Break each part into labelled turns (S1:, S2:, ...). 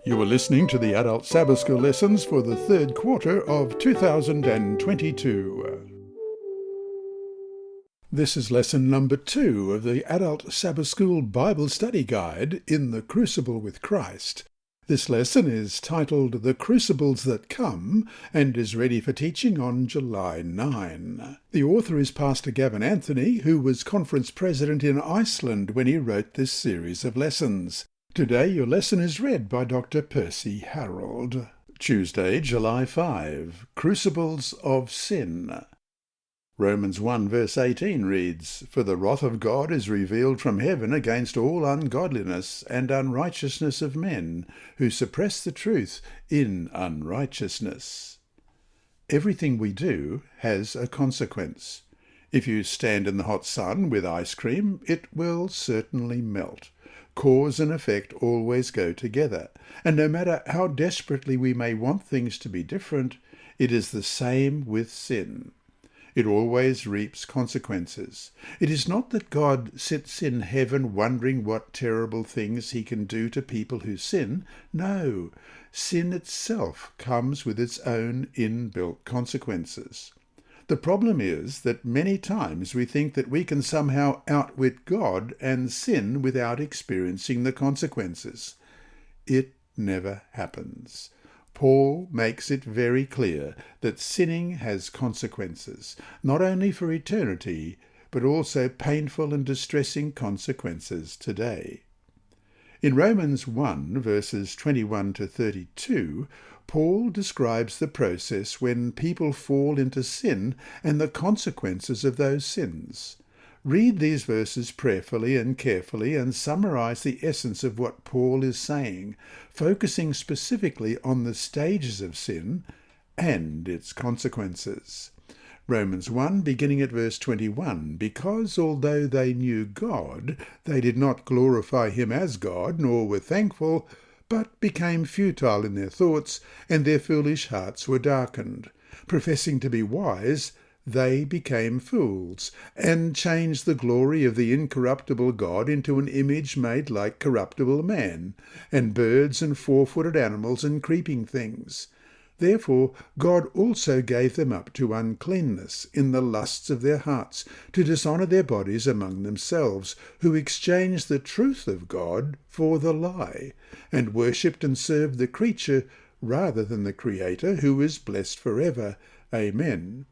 S1: You are listening to the Adult Sabbath School Lessons for the third quarter of 2022. This is lesson number 2 of the Adult Sabbath School Bible Study Guide in the Crucible with Christ. This lesson is titled The Crucibles That Come and is ready for teaching on July 9. The author is Pastor Gavin Anthony, who was conference president in Iceland when he wrote this series of lessons. Today your lesson is read by Dr. Percy Harrold. Tuesday, July 5. Crucibles of Sin. Romans 1 verse 18 reads, "For the wrath of God is revealed from heaven against all ungodliness and unrighteousness of men, who suppress the truth in unrighteousness." Everything we do has a consequence. If you stand in the hot sun with ice cream, it will certainly melt. Cause and effect always go together, and no matter how desperately we may want things to be different, it is the same with sin. It always reaps consequences. It is not that God sits in heaven wondering what terrible things he can do to people who sin. No, sin itself comes with its own inbuilt consequences. The problem is that many times we think that we can somehow outwit God and sin without experiencing the consequences. It never happens. Paul makes it very clear that sinning has consequences, not only for eternity, but also painful and distressing consequences today. In Romans 1, verses 21 to 32, Paul describes the process when people fall into sin and the consequences of those sins. Read these verses prayerfully and carefully and summarize the essence of what Paul is saying, focusing specifically on the stages of sin and its consequences. Romans 1, beginning at verse 21, "Because although they knew God, they did not glorify him as God, nor were thankful, but became futile in their thoughts, and their foolish hearts were darkened. Professing to be wise, they became fools, and changed the glory of the incorruptible God into an image made like corruptible man, and birds and four-footed animals and creeping things. Therefore God also gave them up to uncleanness in the lusts of their hearts, to dishonour their bodies among themselves, who exchanged the truth of God for the lie, and worshipped and served the creature rather than the Creator, who is blessed forever. Amen.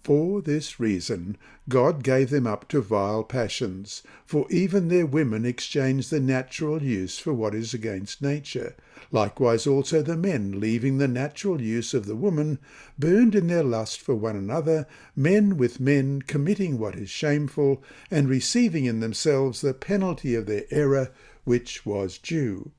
S1: For this reason God gave them up to vile passions, for even their women exchanged the natural use for what is against nature. Likewise also the men, leaving the natural use of the woman, burned in their lust for one another, men with men, committing what is shameful, and receiving in themselves the penalty of their error, which was due.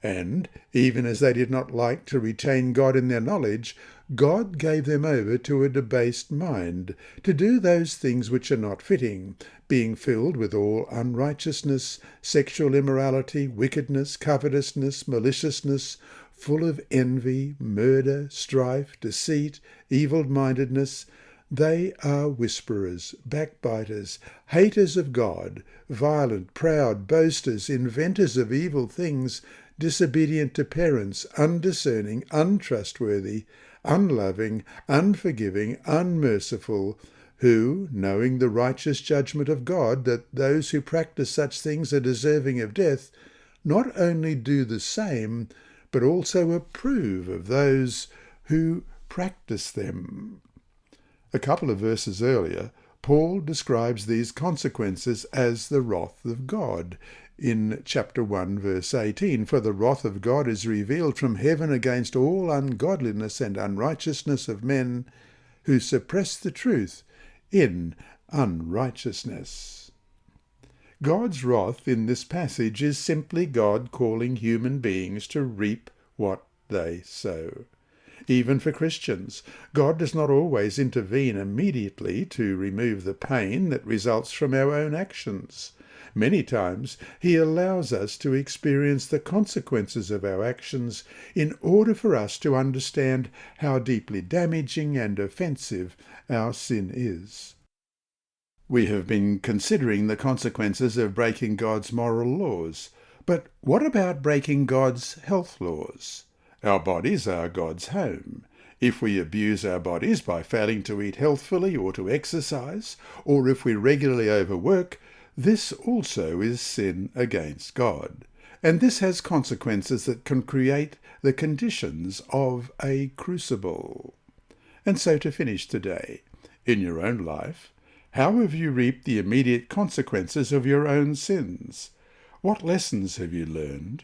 S1: And, even as they did not like to retain God in their knowledge, God gave them over to a debased mind, to do those things which are not fitting, being filled with all unrighteousness, sexual immorality, wickedness, covetousness, maliciousness, full of envy, murder, strife, deceit, evil-mindedness. They are whisperers, backbiters, haters of God, violent, proud, boasters, inventors of evil things, disobedient to parents, undiscerning, untrustworthy, unloving, unforgiving, unmerciful, who, knowing the righteous judgment of God, that those who practice such things are deserving of death, not only do the same, but also approve of those who practice them." A couple of verses earlier, Paul describes these consequences as the wrath of God. In chapter 1, verse 18, "For the wrath of God is revealed from heaven against all ungodliness and unrighteousness of men, who suppress the truth in unrighteousness." God's wrath in this passage is simply God calling human beings to reap what they sow. Even for Christians, God does not always intervene immediately to remove the pain that results from our own actions. Many times he allows us to experience the consequences of our actions in order for us to understand how deeply damaging and offensive our sin is. We have been considering the consequences of breaking God's moral laws. But what about breaking God's health laws? Our bodies are God's home. If we abuse our bodies by failing to eat healthfully or to exercise, or if we regularly overwork, this also is sin against God. And this has consequences that can create the conditions of a crucible. And so to finish today, in your own life, how have you reaped the immediate consequences of your own sins? What lessons have you learned?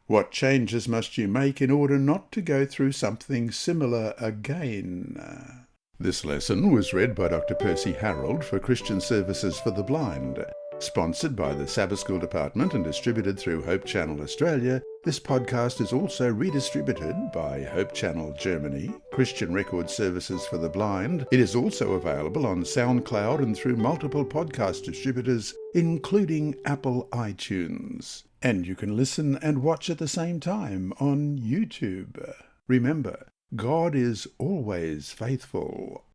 S1: What changes must you make in order not to go through something similar again? This lesson was read by Dr. Percy Harrold for Christian Services for the Blind. Sponsored by the Sabbath School Department and distributed through Hope Channel Australia, this podcast is also redistributed by Hope Channel Germany, Christian Record Services for the Blind. It is also available on SoundCloud and through multiple podcast distributors, including Apple iTunes. And you can listen and watch at the same time on YouTube. Remember, God is always faithful.